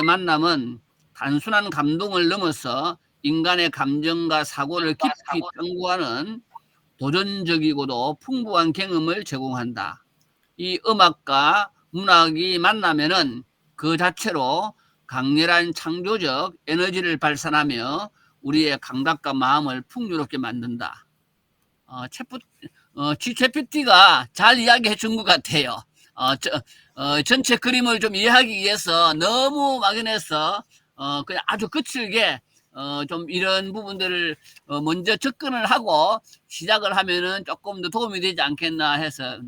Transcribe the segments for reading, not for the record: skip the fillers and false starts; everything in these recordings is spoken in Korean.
만남은 단순한 감동을 넘어서 인간의 감정과 사고를 깊이 탐구하는 도전적이고도 풍부한 경험을 제공한다. 이 음악과 문학이 만나면은 그 자체로 강렬한 창조적 에너지를 발산하며 우리의 감각과 마음을 풍요롭게 만든다. GPT가 잘 이야기해 준 것 같아요. 전체 그림을 좀 이해하기 위해서 너무 막연해서 그냥 아주 거칠게 좀 이런 부분들을 먼저 접근을 하고 시작을 하면은 조금 더 도움이 되지 않겠나 해서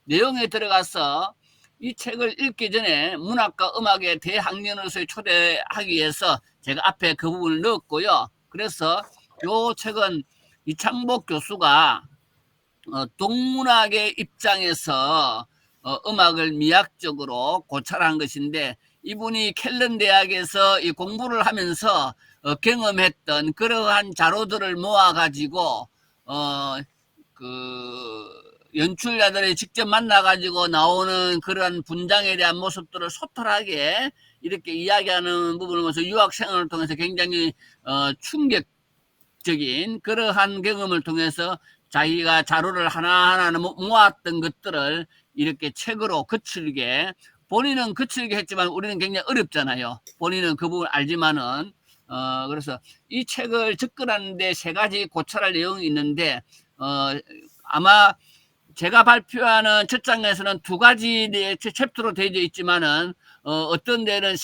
내용에 들어가서 이 책을 읽기 전에 문학과 음악의 대학년으로서 초대하기 위해서 제가 앞에 그 부분을 넣었고요. 그래서 이 책은 이창복 교수가 동문학의 입장에서 음악을 미학적으로 고찰한 것인데, 이분이 켈른 대학에서 이 공부를 하면서 경험했던 그러한 자료들을 모아가지고 그 연출자들이 직접 만나가지고 나오는 그런 분장에 대한 모습들을 소탈하게 이렇게 이야기하는 부분을 보면서 유학생활을 통해서 굉장히 충격적인 그러한 경험을 통해서 자기가 자료를 하나하나 모았던 것들을 이렇게 책으로 거칠게, 본인은 거칠게 했지만 우리는 굉장히 어렵잖아요. 본인은 그 부분 알지만은 그래서 이 책을 접근하는데 세 가지 고찰할 내용이 있는데 아마 제가 발표하는 첫 장에서는 두 가지 챕터로 되어 있지만은 어떤 데는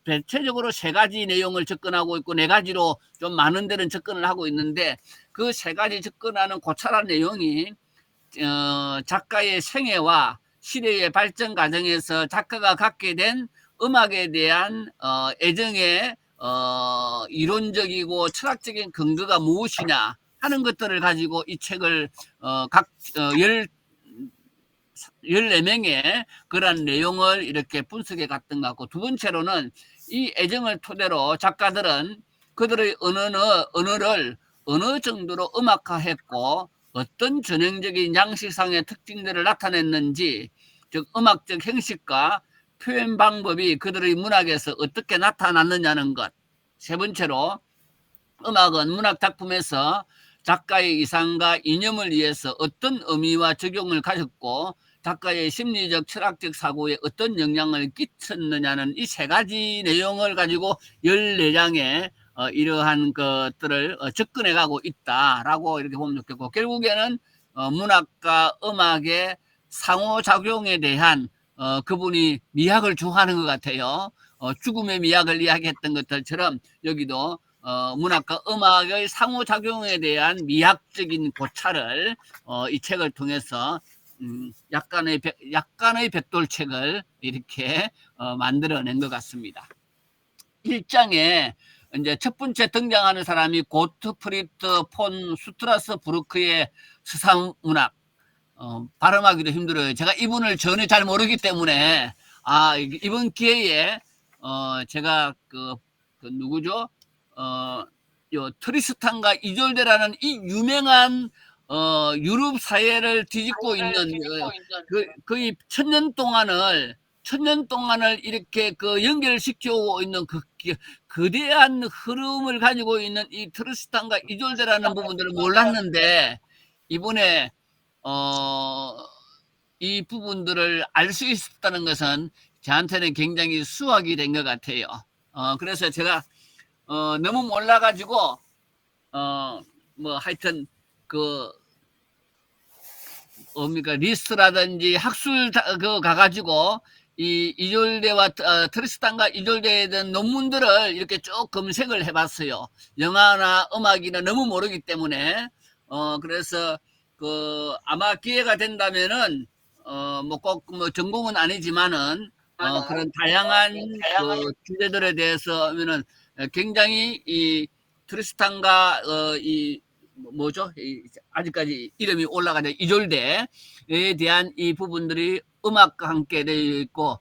대체적으로 세 가지 내용을 접근하고 있고 네 가지로 좀 많은 데는 접근을 하고 있는데, 그 세 가지 접근하는 고찰한 내용이 작가의 생애와 시대의 발전 과정에서 작가가 갖게 된 음악에 대한 애정의 이론적이고 철학적인 근거가 무엇이냐 하는 것들을 가지고 이 책을 각 14명의 그런 내용을 이렇게 분석해 갔던 것 같고, 두 번째로는 이 애정을 토대로 작가들은 그들의 언어를 어느 정도로 음악화했고 어떤 전형적인 양식상의 특징들을 나타냈는지, 즉 음악적 형식과 표현 방법이 그들의 문학에서 어떻게 나타났느냐는 것. 세 번째로, 음악은 문학 작품에서 작가의 이상과 이념을 위해서 어떤 의미와 적용을 가졌고 작가의 심리적 철학적 사고에 어떤 영향을 끼쳤느냐는 이 세 가지 내용을 가지고 14장의 이러한 것들을 접근해 가고 있다라고 이렇게 보면 좋겠고, 결국에는 문학과 음악의 상호작용에 대한 그분이 미학을 좋아하는 것 같아요. 죽음의 미학을 이야기했던 것들처럼 여기도 문학과 음악의 상호작용에 대한 미학적인 고찰을 이 책을 통해서 약간의 벽돌책을 이렇게 만들어낸 것 같습니다. 1장에 이제 첫 번째 등장하는 사람이 고트프리트 폰 수트라스부르크의 서사문학. 발음하기도 힘들어요. 제가 이분을 전혀 잘 모르기 때문에 이번 기회에 제가 그 누구죠? 요 트리스탄과 이졸데라는 이 유명한 유럽 사회를 뒤집고 있는 거의 천년 동안을 이렇게 그 연결시키고 있는 그 거대한 흐름을 가지고 있는 이 트리스탄과 이졸데라는 부분들을 몰랐는데, 이번에 이 부분들을 알 수 있었다는 것은 저한테는 굉장히 수확이 된 것 같아요. 그래서 제가 너무 몰라가지고 뭐 하여튼 그 뭡니까 리스트라든지 학술 그 가가지고 이 이졸데와 트리스탄과 이졸데에 대한 논문들을 이렇게 쭉 검색을 해봤어요. 영화나 음악이나 너무 모르기 때문에 그래서 그 아마 기회가 된다면은 뭐 꼭 뭐 전공은 아니지만은 그런 다양한 그 주제들에 대해서면은 굉장히 이 트리스탄과 이 뭐죠? 아직까지 이름이 올라가는 이졸데에 대한 이 부분들이 음악과 함께 되어 있고,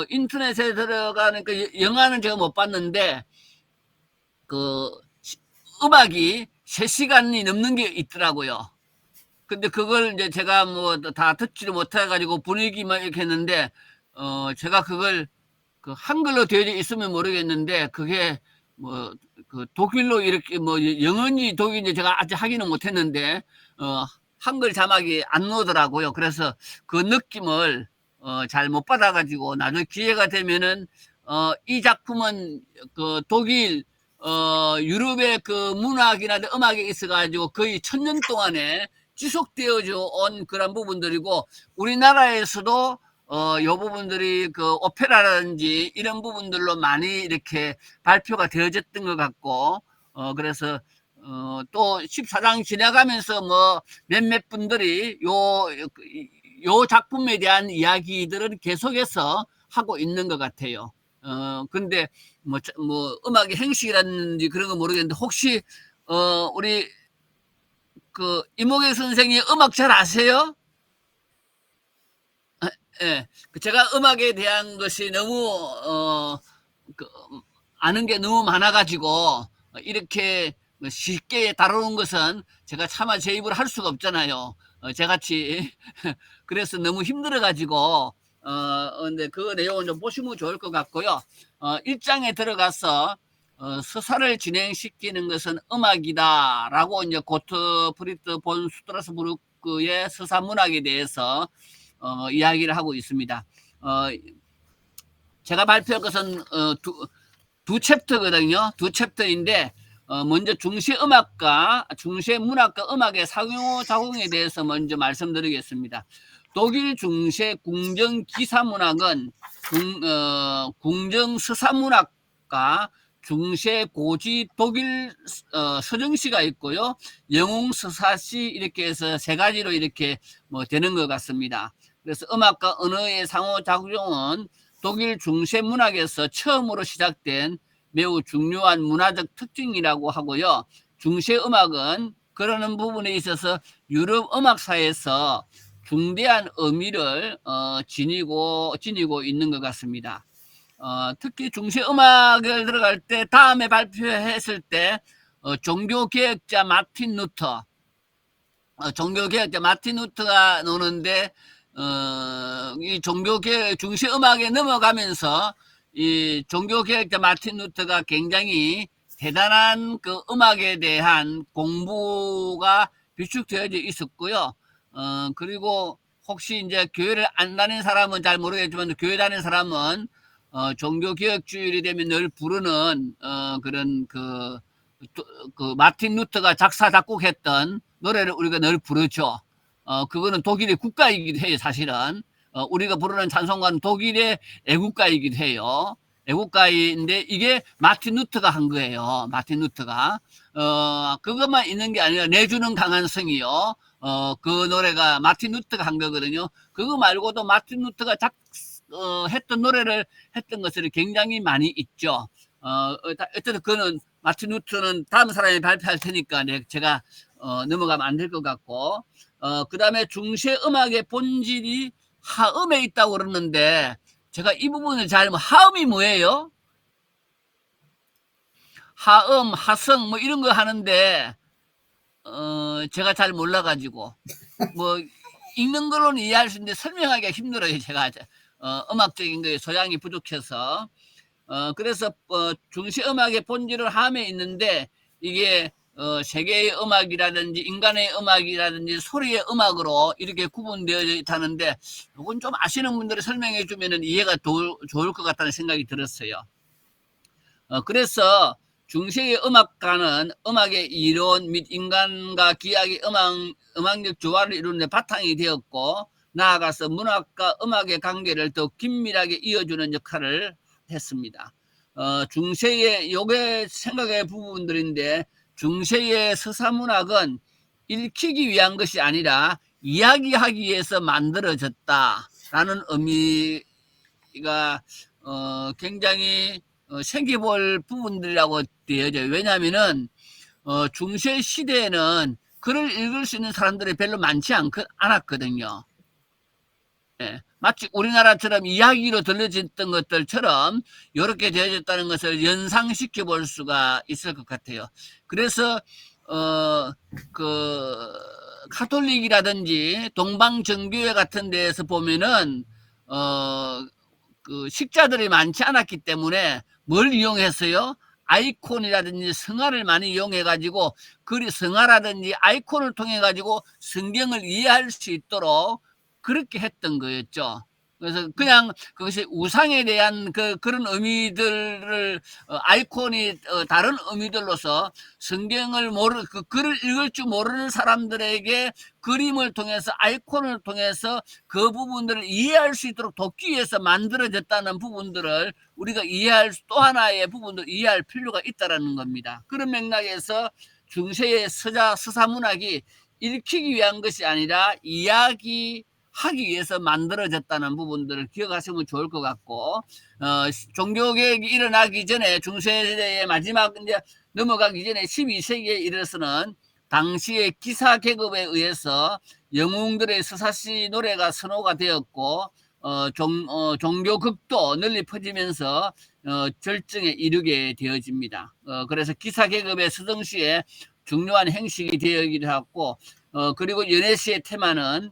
인터넷에 들어가는 그 영화는 제가 못 봤는데 그 음악이 3시간이 넘는 게 있더라고요. 근데 그걸 이제 제가 뭐 다 듣지를 못해가지고 분위기만 이렇게 했는데 제가 그걸 그 한글로 되어져 있으면 모르겠는데 그게 뭐 그 독일로 이렇게 뭐 영어인지 독일인지 제가 아직 확인은 못했는데 한글 자막이 안 나오더라고요. 그래서 그 느낌을 잘 못 받아가지고 나중에 기회가 되면은 이 작품은 그 독일 유럽의 그 문학이나 음악에 있어가지고 거의 1000년 동안에 지속되어져 온 그런 부분들이고 우리나라에서도 요 부분들이 그 오페라라든지 이런 부분들로 많이 이렇게 발표가 되어졌던 것 같고, 그래서, 또 14장 지나가면서 뭐 몇몇 분들이 요 작품에 대한 이야기들은 계속해서 하고 있는 것 같아요. 근데 뭐 음악의 행식이라든지 그런 거 모르겠는데 혹시, 우리 그 이목의 선생님 음악 잘 아세요? 예. 제가 음악에 대한 것이 너무 그 아는 게 너무 많아 가지고 이렇게 쉽게 다루는 것은 제가 차마 제 입으로 할 수가 없잖아요. 저같이. 그래서 너무 힘들어 가지고 근데 그 내용을 좀 보시면 좋을 것 같고요. 1장에 들어가서 서사를 진행시키는 것은 음악이다라고 이제 고트 프리트 본 스트라스부르크의 서사 문학에 대해서 이야기를 하고 있습니다. 제가 발표한 것은 두 챕터거든요. 두 챕터인데 먼저 중세 음악과 중세 문학과 음악의 상호작용에 대해서 먼저 말씀드리겠습니다. 독일 중세 궁정 기사 문학은 궁정 서사 문학과 중세 고지 독일 서정시가 있고요. 영웅 서사시 이렇게 해서 세 가지로 이렇게 뭐 되는 것 같습니다. 그래서 음악과 언어의 상호작용은 독일 중세 문학에서 처음으로 시작된 매우 중요한 문화적 특징이라고 하고요. 중세 음악은 그러는 부분에 있어서 유럽 음악사에서 중대한 의미를 지니고 있는 것 같습니다. 특히 중세 음악을 들어갈 때 다음에 발표했을 때 종교개혁자 마틴 루터 종교개혁자 마틴 루터가 노는데 이 종교개혁 중세 음악에 넘어가면서 이 종교개혁자 마틴 루터가 굉장히 대단한 그 음악에 대한 공부가 비축되어져 있었고요. 그리고 혹시 이제 교회를 안 다니는 사람은 잘 모르겠지만 교회 다니는 사람은 종교개혁 주일이 되면 늘 부르는 그런 그 마틴 루터가 작사 작곡했던 노래를 우리가 늘 부르죠. 그거는 독일의 국가이기도 해요, 사실은. 우리가 부르는 찬송가는 독일의 애국가이기도 해요. 애국가인데 이게 마틴 루터가 한 거예요. 마틴 루터가. 그것만 있는 게 아니라 내주는 강한 성이요. 그 노래가 마틴 루터가 한 거거든요. 그거 말고도 마틴 루터가 했던 노래를 했던 것들이 굉장히 많이 있죠. 어쨌든 그거는 마틴 루터는 다음 사람이 발표할 테니까 제가 넘어가면 안 될 것 같고 그 다음에 중세 음악의 본질이 하음에 있다고 그러는데 제가 이 부분을 하음이 뭐예요? 하음, 하성 뭐 이런 거 하는데 제가 잘 몰라가지고 뭐 읽는 거로는 이해할 수 있는데 설명하기가 힘들어요. 제가 음악적인 거에 소양이 부족해서 그래서 중세 음악의 본질은 함에 있는데 이게 세계의 음악이라든지 인간의 음악이라든지 소리의 음악으로 이렇게 구분되어 있다는데 이건 좀 아시는 분들이 설명해 주면 이해가 좋을 것 같다는 생각이 들었어요. 그래서 중세의 음악가는 음악의 이론 및 인간과 기악의 음악적 조화를 이루는 데 바탕이 되었고 나아가서 문학과 음악의 관계를 더 긴밀하게 이어주는 역할을 했습니다. 중세의 요게 생각의 부분들인데 중세의 서사문학은 읽히기 위한 것이 아니라 이야기하기 위해서 만들어졌다라는 의미가 굉장히 생겨볼 부분들이라고 되어져요. 왜냐하면은 중세 시대에는 글을 읽을 수 있는 사람들이 별로 많지 않았거든요. 예, 마치 우리나라처럼 이야기로 들려졌던 것들처럼 이렇게 되어졌다는 것을 연상시켜 볼 수가 있을 것 같아요. 그래서 그 카톨릭이라든지 동방정교회 같은 데에서 보면은 그 식자들이 많지 않았기 때문에 뭘 이용했어요? 아이콘이라든지 성화를 많이 이용해 가지고 성화라든지 아이콘을 통해 가지고 성경을 이해할 수 있도록 그렇게 했던 거였죠. 그래서 그냥 그것이 우상에 대한 그런 의미들을 아이콘이 다른 의미들로서 성경을 그 글을 읽을 줄 모르는 사람들에게 그림을 통해서 아이콘을 통해서 그 부분들을 이해할 수 있도록 돕기 위해서 만들어졌다는 부분들을 우리가 이해할 또 하나의 부분을 이해할 필요가 있다라는 겁니다. 그런 맥락에서 중세의 서사문학이 읽히기 위한 것이 아니라 이야기하기 위해서 만들어졌다는 부분들을 기억하시면 좋을 것 같고, 종교개혁이 일어나기 전에 중세의 마지막 이제 넘어가기 전에 12세기에 이르러서는 당시의 기사 계급에 의해서 영웅들의 서사시 노래가 선호가 되었고, 종교극도 널리 퍼지면서 절정에 이르게 되어집니다. 그래서 기사 계급의 서정시에 중요한 행식이 되기도 하고, 그리고 연애시의 테마는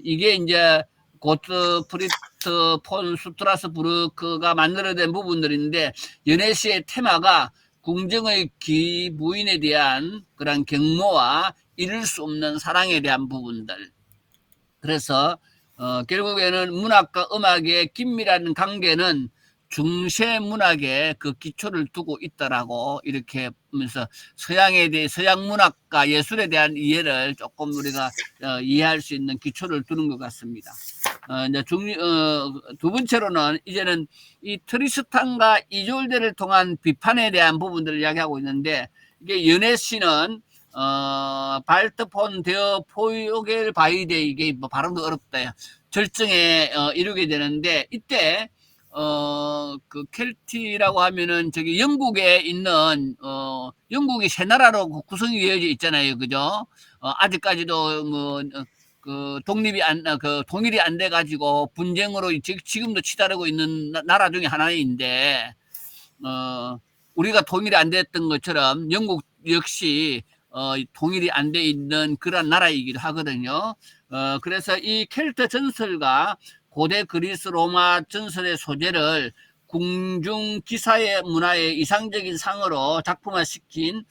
이게 이제 고트프리트 폰 수트라스부르크가 만들어낸 부분들인데, 연애시의 테마가 궁정의 기부인에 대한 그런 경모와 이룰 수 없는 사랑에 대한 부분들. 그래서 결국에는 문학과 음악의 긴밀한 관계는 중세 문학에 그 기초를 두고 있다라고 이렇게 하면서 서양 문학과 예술에 대한 이해를 조금 우리가 이해할 수 있는 기초를 두는 것 같습니다. 이제 두 번째로는 이제는 이 트리스탄과 이졸데를 통한 비판에 대한 부분들을 이야기하고 있는데, 이게 연애시는 발트 폰 데어 포요겔 바이데, 이게 뭐 발음도 어렵다. 절정에 이루게 되는데, 이때 그 켈티라고 하면은 저기 영국에 있는 영국이 세 나라로 구성이 되어져 있잖아요, 그죠? 아직까지도 뭐 독립이 통일이 안 돼 가지고 분쟁으로 지금도 치달고 있는 나라 중에 하나인데, 우리가 통일이 안 됐던 것처럼 영국 역시 통일이 안 돼 있는 그런 나라이기도 하거든요. 그래서 이 켈트 전설과 고대 그리스 로마 전설의 소재를 궁중 기사의 문화의 이상적인 상으로 작품화시킨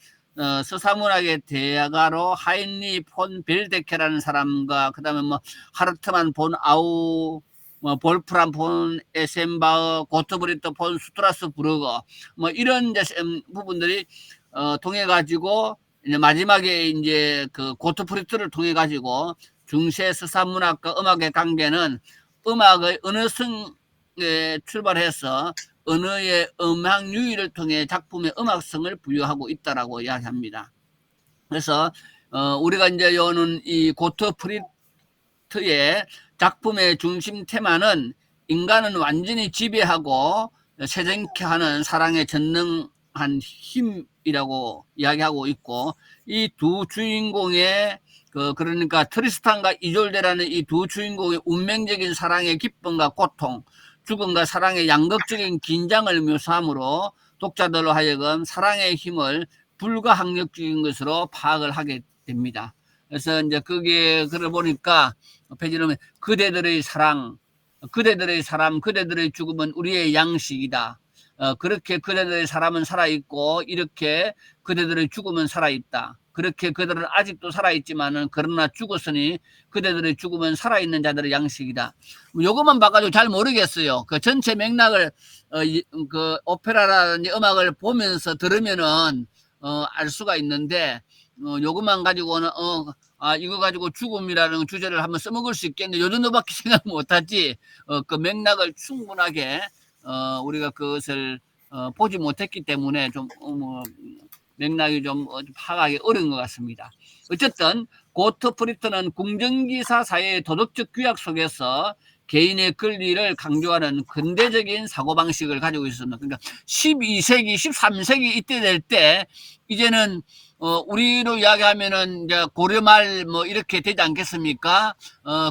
서사문학의 대가로 하인리 폰 벨데케라는 사람과, 그다음에 뭐 하르트만 본 아우, 뭐 볼프람 폰 에센바흐, 고트브리트 폰 수트라스부르거, 뭐 이런 이제 부분들이 통해 가지고 이제 마지막에 이제 그 고트프리트를 통해 가지고 중세 서사문학과 음악의 관계는 음악의 언어성에 출발해서 언어의 음악 유희를 통해 작품의 음악성을 부여하고 있다라고 이야기합니다. 그래서 우리가 이제 여는 이 고트프리트의 작품의 중심 테마는 인간은 완전히 지배하고 세정케 하는 사랑의 전능한 힘이라고 이야기하고 있고, 이 두 주인공의 그러니까 트리스탄과 이졸데라는 이 두 주인공의 운명적인 사랑의 기쁨과 고통, 죽음과 사랑의 양극적인 긴장을 묘사함으로 독자들로 하여금 사랑의 힘을 불가항력적인 것으로 파악을 하게 됩니다. 그래서 이제 그게 그러 보니까 페이지는 그대들의 사랑, 그대들의 사람, 그대들의 죽음은 우리의 양식이다. 그렇게 그대들의 사람은 살아있고 이렇게 그대들의 죽음은 살아있다. 그렇게 그들은 아직도 살아있지만은 그러나 죽었으니 그대들의 죽음은 살아있는 자들의 양식이다. 요것만 봐가지고 잘 모르겠어요. 그 전체 맥락을 그 오페라라든지 음악을 보면서 들으면은 알 수가 있는데, 요것만 가지고는 이거 가지고 죽음이라는 주제를 한번 써먹을 수 있겠네, 요 정도밖에 생각 못하지. 그 맥락을 충분하게 우리가 그것을 보지 못했기 때문에 좀 맥락이 좀 파악하기 어려운 것 같습니다. 어쨌든 고트프리트는 궁정기사 사회의 도덕적 규약 속에서 개인의 권리를 강조하는 근대적인 사고방식을 가지고 있습니다. 그러니까 12세기, 13세기 이때 될 때 이제는 우리로 이야기하면은 이제 고려말 뭐 이렇게 되지 않겠습니까?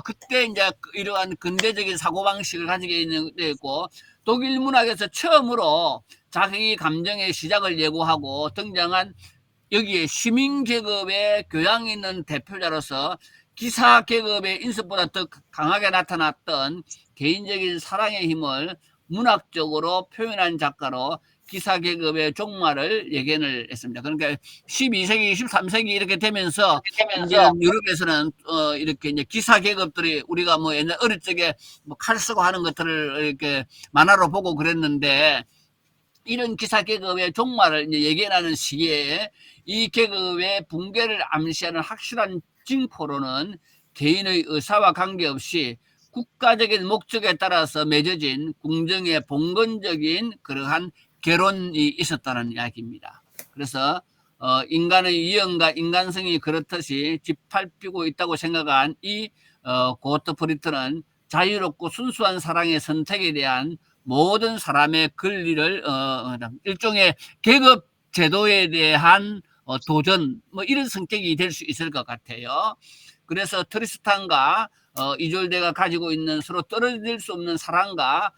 그때 이제 이러한 근대적인 사고방식을 가지고 있는 데고, 독일 문학에서 처음으로 자기 감정의 시작을 예고하고 등장한 여기에 시민계급의 교양이 있는 대표자로서 기사계급의 인습보다 더 강하게 나타났던 개인적인 사랑의 힘을 문학적으로 표현한 작가로 기사계급의 종말을 예견을 했습니다. 그러니까 12세기, 13세기 이렇게 되면서 이제는 유럽에서는 이렇게 이제 기사계급들이 우리가 뭐 옛날 어릴 적에 뭐 칼 쓰고 하는 것들을 이렇게 만화로 보고 그랬는데 이런 기사계급의 종말을 이제 예견하는 시기에 이 계급의 붕괴를 암시하는 확실한 징표로는 개인의 의사와 관계없이 국가적인 목적에 따라서 맺어진 궁정의 봉건적인 그러한 결론이 있었다는 이야기입니다. 그래서 인간의 이연과 인간성이 그렇듯이 짓밟히고 있다고 생각한 이 고트프리트는 자유롭고 순수한 사랑의 선택에 대한 모든 사람의 권리를 일종의 계급 제도에 대한 도전 뭐 이런 성격이 될 수 있을 것 같아요. 그래서 트리스탄과 이졸데가 가지고 있는 서로 떨어질 수 없는 사랑과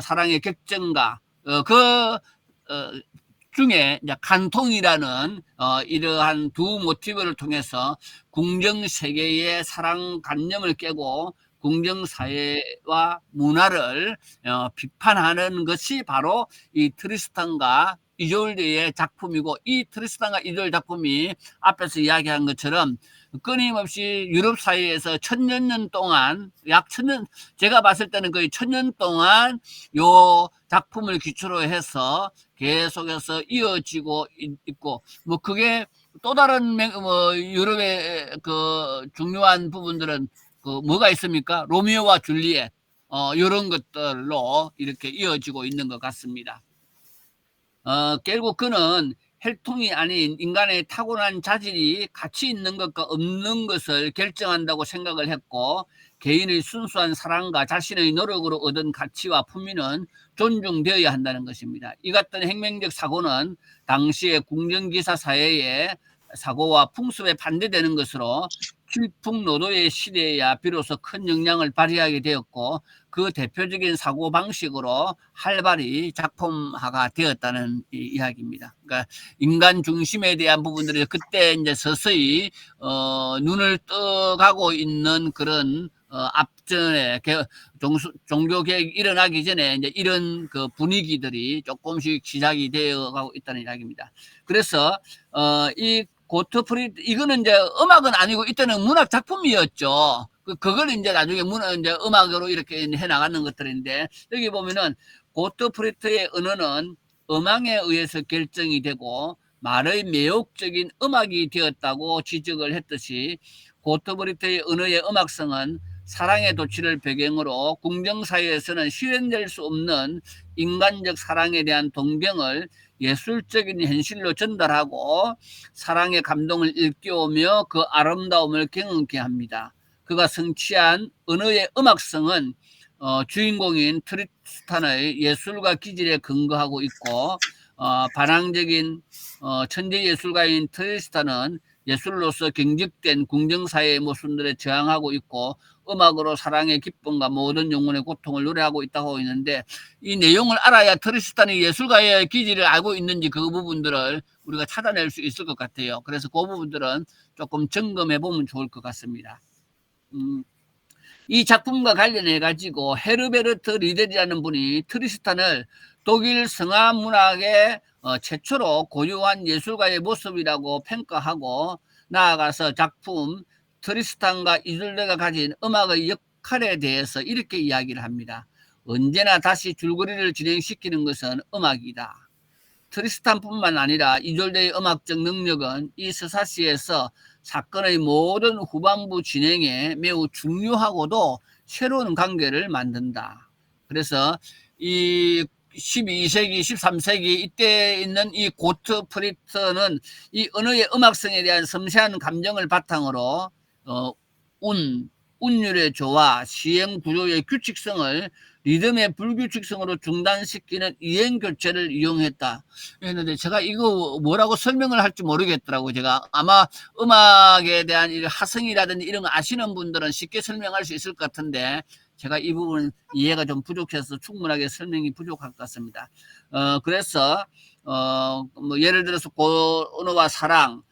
사랑의 격정과 그 중에 이제 간통이라는 이러한 두 모티브를 통해서 궁정 세계의 사랑 관념을 깨고 궁정 사회와 문화를 비판하는 것이 바로 이 트리스탄과 이졸데의 작품이고, 이 트리스탄과 이졸데 작품이 앞에서 이야기한 것처럼 끊임없이 유럽 사회에서 천여 년 동안, 약 천년, 제가 봤을 때는 거의 1000년 동안 요 작품을 기초로 해서 계속해서 이어지고 있고, 뭐 그게 또 다른 뭐 유럽의 그 중요한 부분들은 그 뭐가 있습니까? 로미오와 줄리엣 이런 것들로 이렇게 이어지고 있는 것 같습니다. 결국 그는 혈통이 아닌 인간의 타고난 자질이 가치 있는 것과 없는 것을 결정한다고 생각을 했고, 개인의 순수한 사랑과 자신의 노력으로 얻은 가치와 품위는 존중되어야 한다는 것입니다. 이 같은 혁명적 사고는 당시의 궁정기사 사회의 사고와 풍습에 반대되는 것으로 질풍노도의 시대에야 비로소 큰 영향을 발휘하게 되었고, 그 대표적인 사고방식으로 활발히 작품화가 되었다는 이야기입니다. 그러니까 인간 중심에 대한 부분들이 그때 이제 서서히 눈을 떠가고 있는 그런 앞전에 종교 개혁이 일어나기 전에 이제 이런 그 분위기들이 조금씩 시작이 되어가고 있다는 이야기입니다. 그래서 이 고트프리트 이거는 이제 음악은 아니고 이때는 문학 작품이었죠. 그걸 이제 나중에 이제 음악으로 이렇게 해 나가는 것들인데, 여기 보면은 고트프리트의 언어는 음악에 의해서 결정이 되고 말의 매혹적인 음악이 되었다고 지적을 했듯이, 고트프리트의 언어의 음악성은 사랑의 도취를 배경으로 궁정사회에서는 실현될 수 없는 인간적 사랑에 대한 동경을 예술적인 현실로 전달하고 사랑의 감동을 일깨우며 그 아름다움을 경험케 합니다. 그가 성취한 언어의 음악성은 주인공인 트리스탄의 예술가 기질에 근거하고 있고, 반항적인 천재 예술가인 트리스탄은 예술로서 경직된 궁정사회의 모순들에 저항하고 있고 음악으로 사랑의 기쁨과 모든 영혼의 고통을 노래하고 있다고 있는데, 이 내용을 알아야 트리스탄이 예술가의 기질을 알고 있는지 그 부분들을 우리가 찾아낼 수 있을 것 같아요. 그래서 그 부분들은 조금 점검해 보면 좋을 것 같습니다. 이 작품과 관련해 가지고 헤르베르트 리델이라는 분이 트리스탄을 독일 성화 문학의 최초로 고유한 예술가의 모습이라고 평가하고, 나아가서 작품 트리스탄과 이졸데가 가진 음악의 역할에 대해서 이렇게 이야기를 합니다. 언제나 다시 줄거리를 진행시키는 것은 음악이다. 트리스탄뿐만 아니라 이졸데의 음악적 능력은 이 서사시에서 사건의 모든 후반부 진행에 매우 중요하고도 새로운 관계를 만든다. 그래서 이 12세기, 13세기 이때 있는 이 고트프리트는 이 언어의 음악성에 대한 섬세한 감정을 바탕으로 운율의 조화, 시행 구조의 규칙성을 리듬의 불규칙성으로 중단시키는 이행 교체를 이용했다. 했는데 제가 이거 뭐라고 설명을 할지 모르겠더라고요. 제가 아마 음악에 대한 하성이라든지 이런 거 아시는 분들은 쉽게 설명할 수 있을 것 같은데, 제가 이 부분 이해가 좀 부족해서 충분하게 설명이 부족할 것 같습니다. 그래서 뭐 예를 들어서 고언어와 사랑,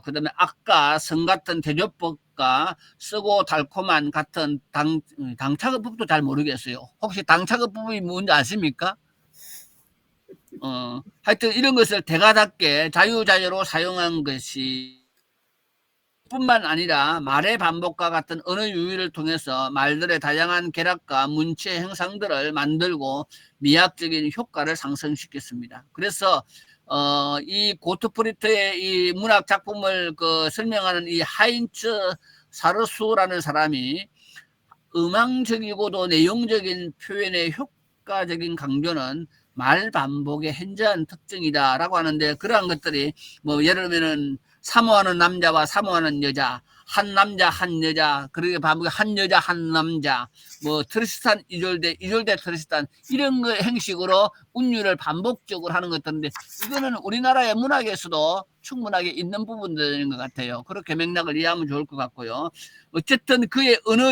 그다음에 악과 성 같은 대조법과 쓰고 달콤한 같은 당차급법도 잘 모르겠어요. 혹시 당차급법이 뭔지 아십니까? 하여튼 이런 것을 대가답게 자유자재로 사용한 것이 뿐만 아니라 말의 반복과 같은 언어 유희를 통해서 말들의 다양한 결합과 문체 형상들을 만들고 미학적인 효과를 상승시켰습니다. 그래서 이 고트프리트의 이 문학 작품을 설명하는 이 하인츠 사르수라는 사람이 음향적이고도 내용적인 표현의 효과적인 강조는 말 반복의 현저한 특징이다라고 하는데, 그러한 것들이 뭐 예를 들면은 사모하는 남자와 사모하는 여자, 한 남자 한 여자, 그렇게 반복해 한 여자 한 남자, 뭐 트리스탄 이졸데 이졸데 트리스탄, 이런 거 형식으로 운율을 반복적으로 하는 것들인데, 이거는 우리나라의 문학에서도 충분하게 있는 부분들인 것 같아요. 그렇게 맥락을 이해하면 좋을 것 같고요. 어쨌든 그의 언어,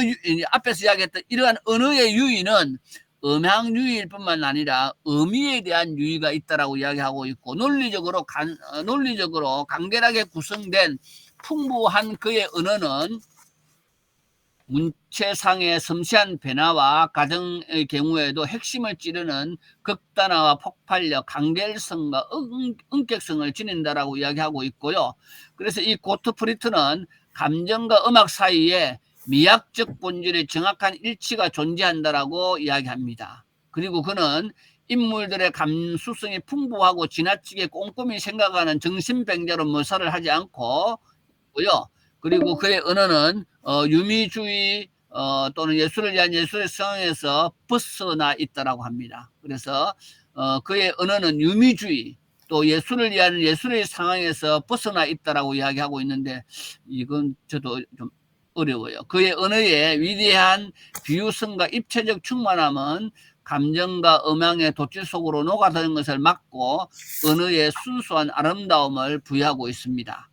앞에서 이야기했던 이러한 언어의 유의는 음향 유의일 뿐만 아니라 의미에 대한 유의가 있다라고 이야기하고 있고, 논리적으로 간결하게 구성된 풍부한 그의 언어는 문체상의 섬세한 변화와 가정의 경우에도 핵심을 찌르는 극단화와 폭발력, 간결성과 인격성을 지닌다라고 이야기하고 있고요. 그래서 이 고트프리트는 감정과 음악 사이에 미학적 본질의 정확한 일치가 존재한다라고 이야기합니다. 그리고 그는 인물들의 감수성이 풍부하고 지나치게 꼼꼼히 생각하는 정신병자로 묘사를 하지 않고 고요. 그리고 그의 언어는 유미주의 또는 예술을 위한 예술의 성향에서 벗어나 있다라고 합니다. 그래서 그의 언어는 유미주의 또 예술을 위한 예술의 상황에서 벗어나 있다라고 이야기하고 있는데, 이건 저도 좀 어려워요. 그의 언어의 위대한 비유성과 입체적 충만함은 감정과 음향의 돛질 속으로 녹아드는 것을 막고 언어의 순수한 아름다움을 부여하고 있습니다.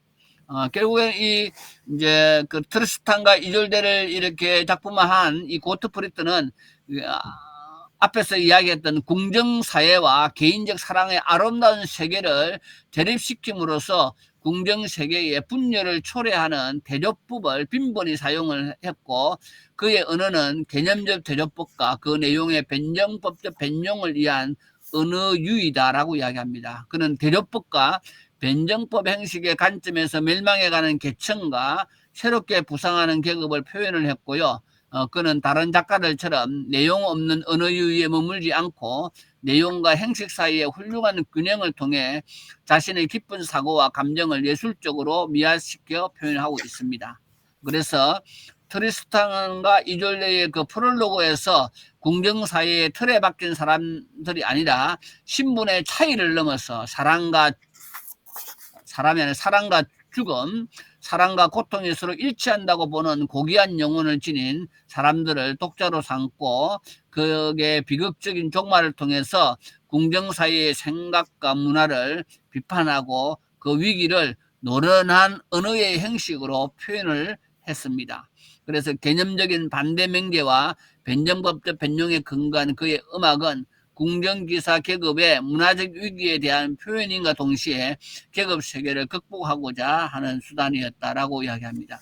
결국엔 이제 트리스탄과 이졸데를 이렇게 작품화한 이 고트프리트는 앞에서 이야기했던 궁정사회와 개인적 사랑의 아름다운 세계를 대립시킴으로써 궁정세계의 분열을 초래하는 대조법을 빈번히 사용을 했고, 그의 언어는 개념적 대조법과 그 내용의 변정법적 변용을 위한 언어 유의다라고 이야기합니다. 그는 대조법과 변정법 형식의 관점에서 멸망해가는 계층과 새롭게 부상하는 계급을 표현을 했고요. 그는 다른 작가들처럼 내용 없는 언어 유희에 머물지 않고 내용과 형식 사이의 훌륭한 균형을 통해 자신의 깊은 사고와 감정을 예술적으로 미화시켜 표현하고 있습니다. 그래서 트리스탄과 이졸레의 그 프롤로그에서 궁정사회의 틀에 박힌 사람들이 아니라 신분의 차이를 넘어서 사랑과 죽음, 사랑과 고통이 서로 일치한다고 보는 고귀한 영혼을 지닌 사람들을 독자로 삼고 그의 비극적인 종말을 통해서 궁정사회의 생각과 문화를 비판하고 그 위기를 노련한 언어의 형식으로 표현을 했습니다. 그래서 개념적인 반대 명제와 변정법적 변용에 근거한 그의 음악은 궁정기사 계급의 문화적 위기에 대한 표현인과 동시에 계급 세계를 극복하고자 하는 수단이었다라고 이야기합니다.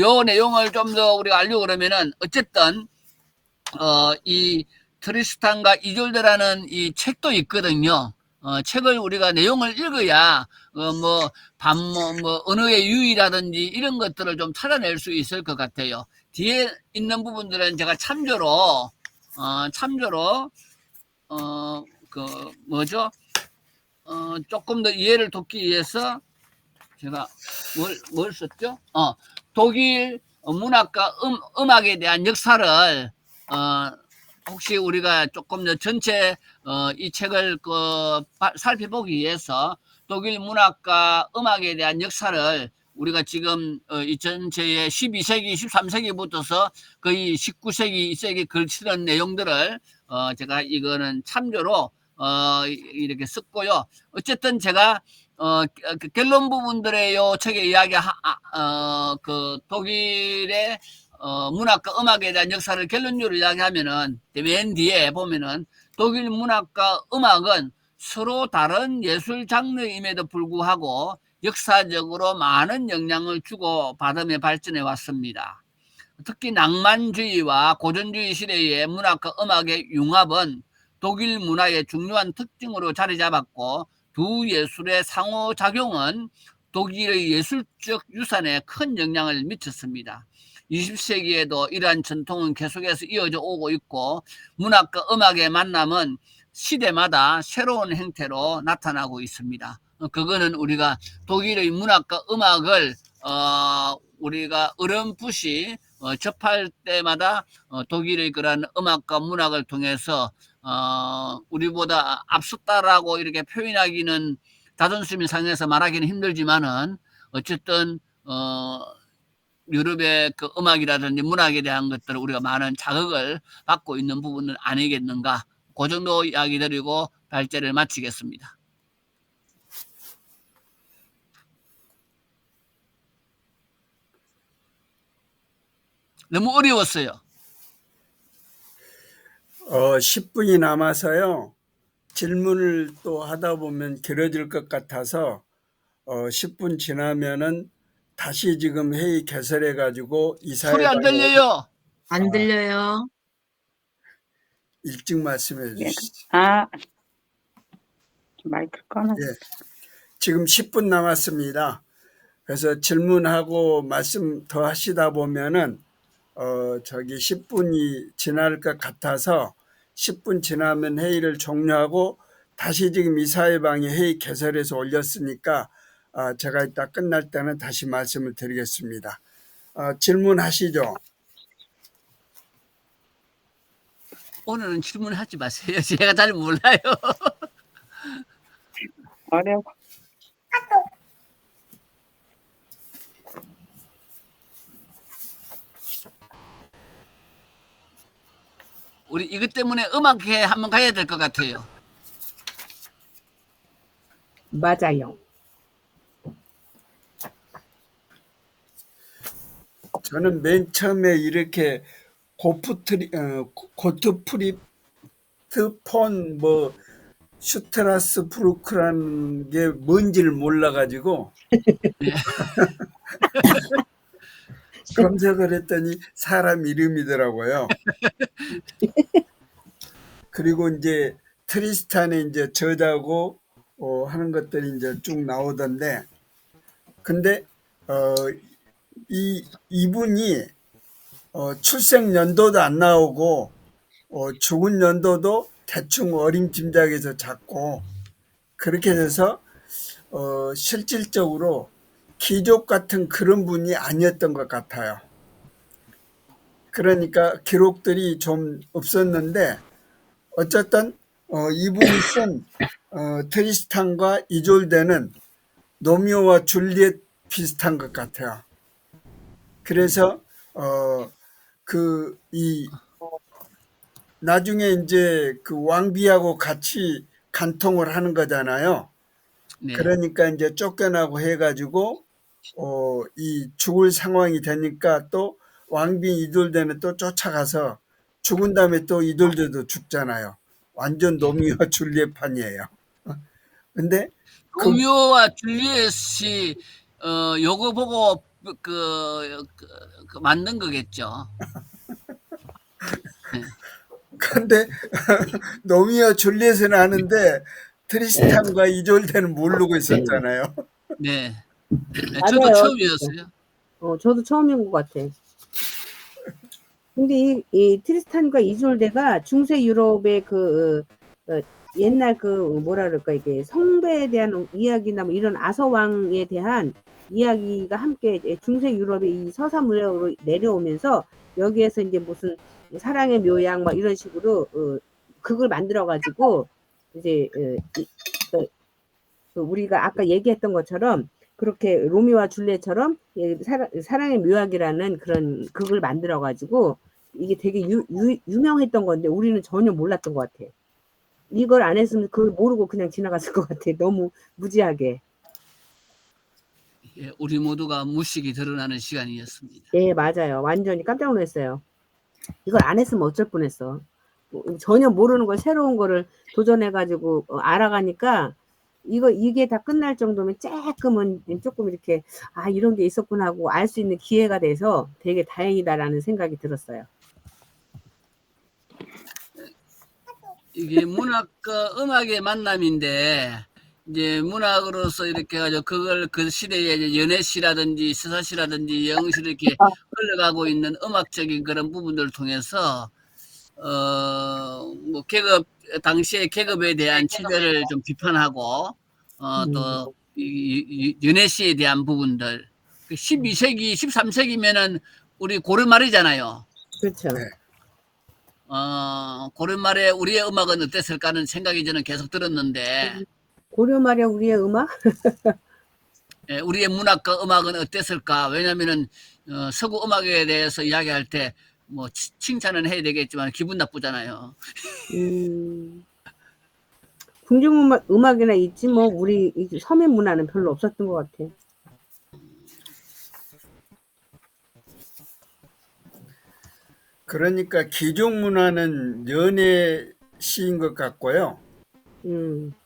요 내용을 좀 더 우리가 알려고 그러면은, 어쨌든 이 트리스탄과 이졸데라는 이 책도 있거든요. 책을 우리가 내용을 읽어야 언어의 유의라든지 이런 것들을 좀 찾아낼 수 있을 것 같아요. 뒤에 있는 부분들은 제가 참조로 조금 더 이해를 돕기 위해서 제가 뭘 썼죠? 독일 문학과 음악에 대한 역사를 혹시 우리가 조금 더 전체 이 책을 살펴보기 위해서 독일 문학과 음악에 대한 역사를 우리가 지금 이 전체의 12세기, 13세기부터서 거의 19세기, 20세기 걸치는 내용들을 제가 이거는 참조로 이렇게 썼고요. 어쨌든 제가 그 결론 부분들의 요 책의 이야기 그 독일의 문학과 음악에 대한 역사를 결론적으로 이야기하면은 맨 뒤에 보면은 독일 문학과 음악은 서로 다른 예술 장르임에도 불구하고 역사적으로 많은 영향을 주고 받으며 발전해 왔습니다. 특히 낭만주의와 고전주의 시대의 문학과 음악의 융합은 독일 문화의 중요한 특징으로 자리 잡았고, 두 예술의 상호작용은 독일의 예술적 유산에 큰 영향을 미쳤습니다. 20세기에도 이러한 전통은 계속해서 이어져 오고 있고, 문학과 음악의 만남은 시대마다 새로운 형태로 나타나고 있습니다. 그거는 우리가 독일의 문학과 음악을 우리가 어렴풋이 접할 때마다 독일의 그런 음악과 문학을 통해서 우리보다 앞섰다라고 이렇게 표현하기는, 자존심이 상해서 말하기는 힘들지만은, 어쨌든 유럽의 그 음악이라든지 문학에 대한 것들을 우리가 많은 자극을 받고 있는 부분은 아니겠는가. 그 정도 이야기 드리고 발제를 마치겠습니다. 너무 어려웠어요. 10분이 남아서요. 질문을 또 하다 보면 길어질 것 같아서 10분 지나면은 다시 지금 회의 개설해 가지고 소리 안 들려요. 안 들려요. 일찍 말씀해 주시죠. 마이크 꺼놔. 예. 지금 10분 남았습니다. 그래서 질문하고 말씀 더 하시다 보면은 10분이 지날 것 같아서 10분 지나면 회의를 종료하고 다시 지금 이사회방에 회의 개설해서 올렸으니까 제가 이따 끝날 때는 다시 말씀을 드리겠습니다. 질문하시죠. 오늘은 질문하지 마세요. 제가 잘 몰라요. 어려워. 우리 이것 때문에 음악회 한번 가야 될 것 같아요. 맞아요. 저는 맨 처음에 이렇게 고트프리트 폰 슈트라스부르크라는 게 뭔지를 몰라가지고 검색을 했더니 사람 이름이더라고요. 그리고 이제 트리스탄의 이제 저자고 하는 것들이 이제 쭉 나오던데, 근데 이분이 출생 연도도 안 나오고 죽은 연도도 대충 어림짐작해서 잡고, 그렇게 돼서 실질적으로 귀족 같은 그런 분이 아니었던 것 같아요. 그러니까 기록들이 좀 없었는데, 어쨌든 이분이 쓴 트리스탄과 이졸데는 로미오와 줄리엣 비슷한 것 같아요. 그래서 나중에 이제 그 왕비하고 같이 간통을 하는 거잖아요. 네. 그러니까 이제 쫓겨나고 해가지고 이 죽을 상황이 되니까 또 왕비 이돌데는 또 쫓아가서 죽은 다음에 또 이돌데도 죽잖아요. 완전 로미오와 줄리엣판이에요. 근데 로미오와 줄리엣이 요거 보고 그 만든 거겠죠. 네. 근데 로미오와 줄리엣은 아는데 트리스탄과 이졸데는 모르고 있었잖아요. 네. 저도 맞아요. 처음이었어요. 저도 처음인 것 같아. 근데 이 트리스탄과 이졸데가 중세 유럽의 옛날 뭐라 그럴까, 이게 성배에 대한 이야기나 뭐 이런 아서왕에 대한 이야기가 함께 중세 유럽의 이 서사 문화로 내려오면서 여기에서 이제 무슨 사랑의 묘약 막 이런 식으로 그걸 만들어 가지고 이제 우리가 아까 얘기했던 것처럼 그렇게 로미오와 줄리엣처럼 사랑의 묘약이라는 그런 극을 만들어 가지고 이게 되게 유명했던 건데 우리는 전혀 몰랐던 것 같아. 이걸 안 했으면 그걸 모르고 그냥 지나갔을 것 같아. 너무 무지하게. 예, 우리 모두가 무식이 드러나는 시간이었습니다. 예, 맞아요. 완전히 깜짝 놀랐어요. 이걸 안 했으면 어쩔 뻔했어. 전혀 모르는 걸 새로운 거를 도전해가지고 알아가니까 이게 다 끝날 정도면 조금은 조금 이렇게 이런 게 있었구나 하고 알 수 있는 기회가 돼서 되게 다행이다라는 생각이 들었어요. 이게 문학과 음악의 만남인데 이제 문학으로서 이렇게 해가지고 그걸 그 시대에 이제 연애시라든지 서사시라든지 영시 이렇게 흘러가고 있는 음악적인 그런 부분들을 통해서 뭐 계급 당시의 계급에 대한 체제를 좀 비판하고 또 연애시에 대한 부분들 12세기 13세기면은 우리 고려말이잖아요. 그렇죠. 네. 고려말에 우리의 음악은 어땠을까 하는 생각이 저는 계속 들었는데 고려 말에 우리의 음악? 예, 우리의 문학과 음악은 어땠을까? 왜냐면은 서구 음악에 대해서 이야기할 때 뭐 칭찬은 해야 되겠지만 기분 나쁘잖아요. 궁중음악이나 있지 뭐 우리 서민 문화는 별로 없었던 것 같아. 그러니까 기종 문화는 연애시인 것 같고요.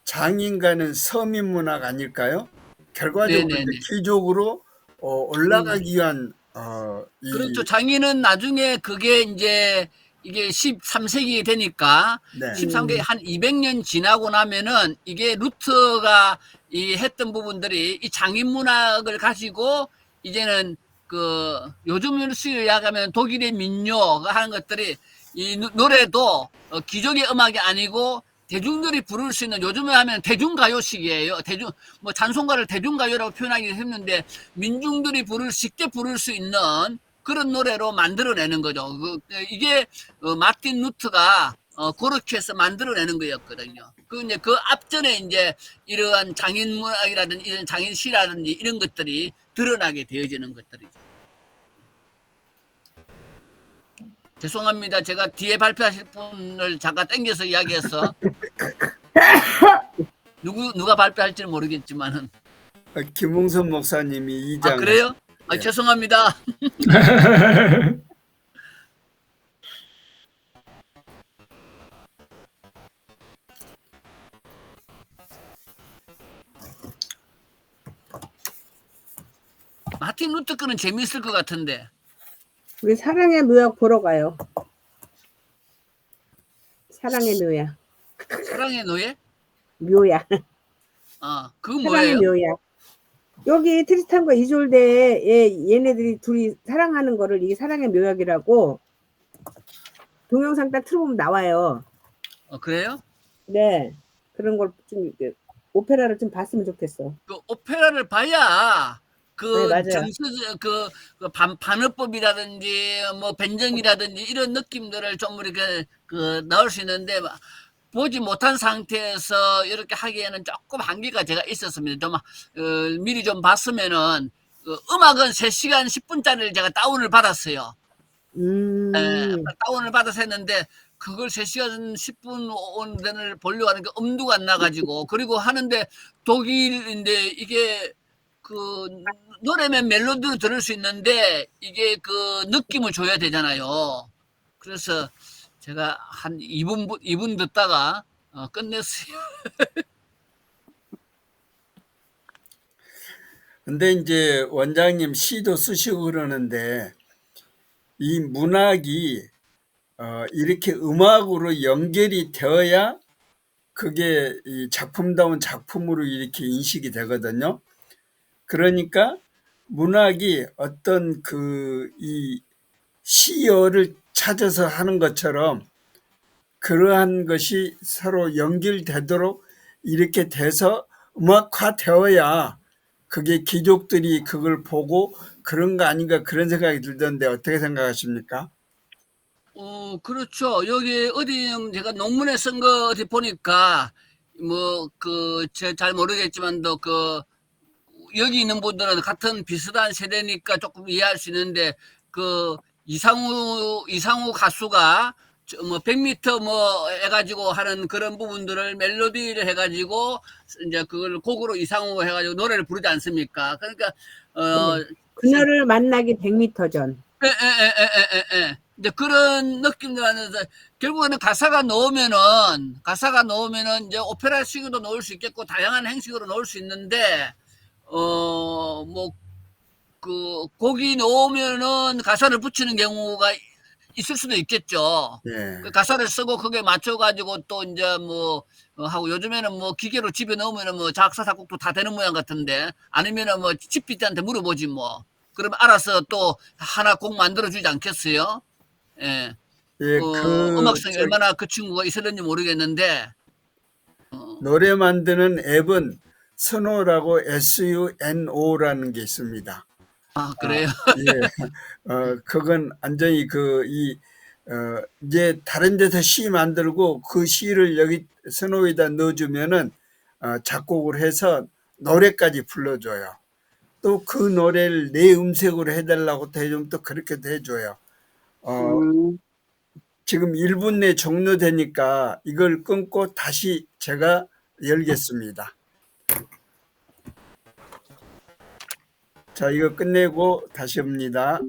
장인가는 서민 문화가 아닐까요? 결과적으로 이제 네네네. 귀족으로 올라가기 위한 그렇죠. 장인은 나중에 그게 이제 이게 13세기 되니까 네. 13세기 한 200년 지나고 나면은 이게 루트가 이 했던 부분들이 이 장인 문학을 가지고 이제는 그 요즘으로 이야기하면 독일의 민요가 하는 것들이 이 노래도 기존의 음악이 아니고 대중들이 부를 수 있는 요즘에 하면 대중가요식이에요. 뭐 찬송가를 대중가요라고 표현하기 했는데 민중들이 쉽게 부를 수 있는 그런 노래로 만들어내는 거죠. 이게 마틴 루트가 그렇게 해서 만들어내는 거였거든요. 이제 그 앞전에 이제 이러한 장인 문학이라든지 이런 장인 시라든지 이런 것들이 드러나게 되어지는 것들이죠. 죄송합니다. 제가 뒤에 발표하실 분을 잠깐 땡겨서 이야기해서 누가 발표할지는 모르겠지만은 김웅선 목사님이 이장. 그래요? 네. 죄송합니다. 마틴 루터 거는 재미있을 것 같은데. 우리 사랑의 묘약 보러 가요. 사랑의 묘약. 사랑의 노예? 묘약. 그건 사랑의 뭐예요? 묘약. 여기 트리스탄과 이졸데의 얘네들이 둘이 사랑하는 거를 이게 사랑의 묘약이라고 동영상 딱 틀어보면 나와요. 그래요? 네. 그런 걸 좀 오페라를 좀 봤으면 좋겠어. 그 오페라를 봐야 네, 맞아요. 반어법이라든지 뭐 변정이라든지 이런 느낌들을 좀 이렇게 넣을 수 있는데 보지 못한 상태에서 이렇게 하기에는 조금 한계가 제가 있었습니다. 좀 미리 좀 봤으면은 음악은 3시간 10분짜리를 제가 다운을 받았어요. 다운을 받아서 했는데 그걸 3시간 10분을 보려고 하는 게 엄두가 안 나가지고 그리고 하는데 독일인데 이게 그 노래면 멜로디를 들을 수 있는데 이게 그 느낌을 줘야 되잖아요. 그래서 제가 한 2분 듣다가 끝냈어요. 근데 이제 원장님 시도 쓰시고 그러는데 이 문학이 이렇게 음악으로 연결이 되어야 그게 이 작품다운 작품으로 이렇게 인식이 되거든요. 그러니까 문학이 어떤 이 시어를 찾아서 하는 것처럼 그러한 것이 서로 연결되도록 이렇게 돼서 음악화되어야 그게 귀족들이 그걸 보고 그런 거 아닌가 그런 생각이 들던데 어떻게 생각하십니까? 그렇죠. 여기 어디 제가 논문에 쓴 거 어디 보니까 뭐 잘 모르겠지만도 여기 있는 분들은 같은 비슷한 세대니까 조금 이해할 수 있는데 이상우 가수가 뭐 100m 뭐 해가지고 하는 그런 부분들을 멜로디를 해가지고 이제 그걸 곡으로 이상우 해가지고 노래를 부르지 않습니까? 그러니까 그녀를 만나기 100m 전. 예. 이제 그런 느낌이라면서 결국에는 가사가 넣으면은 이제 오페라식으로 넣을 수 있겠고 다양한 형식으로 넣을 수 있는데 뭐 그 곡이 넣으면은 가사를 붙이는 경우가 있을 수도 있겠죠. 예. 그 가사를 쓰고 그게 맞춰가지고 또 이제 뭐 하고 요즘에는 뭐 기계로 집에 넣으면은 뭐 작사 작곡도 다 되는 모양 같은데 아니면은 뭐 집피디한테 물어보지 뭐. 그러면 알아서 또 하나 곡 만들어 주지 않겠어요? 예. 예, 음악성이 얼마나 그 친구가 있었는지 모르겠는데 노래 만드는 앱은 스노라고 SUNO라는 게 있습니다. 그래요. 예, 그건 완전히 이제 다른 데서 시 만들고 그 시를 여기 스노에다 넣어주면은, 작곡을 해서 노래까지 불러줘요. 또 그 노래를 내 음색으로 해달라고 해주면 또 그렇게도 해줘요. 어, 지금 1분 내 종료되니까 이걸 끊고 다시 제가 열겠습니다. 자, 이거 끝내고 다시 옵니다.